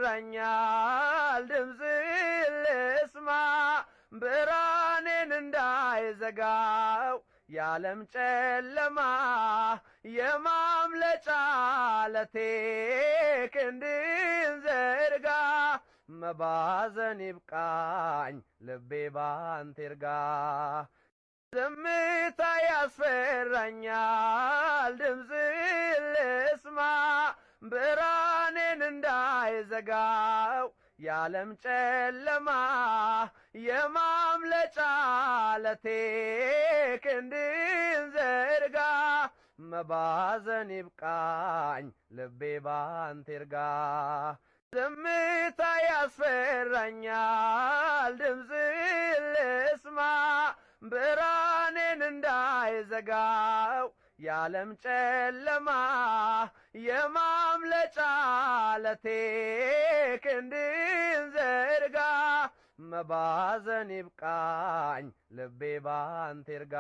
ያስፈራኛል ድምፅ ልስማ ብርሃኔን እንዳይዘጋው የዓለም ጨለማ የማምለጫ ዓለቴ ክንድን ዘርጋ መባዘን ይብቃኝ ልቤ ባንተ ይርጋ ዝምታ ያስፈራኛል ድምፅ ልስማ ብርሃኔን እንዳይዘጋው የዓለም ጨለማ የማምለጫ ዓለቴ ክንድን ዘርጋ መባዘን ይብቃኝ ልቤ ባንተ ይርጋ ዝምታ ያስፈራኛል ድምፅ ልስማ ብርሃኔን እንዳይዘጋው የዓለም ጨለማ የማምለጫ ዓለቴ ክንድን ዘርጋ መባዘን ይብቃኝ ልቤ ባንተ ይርጋ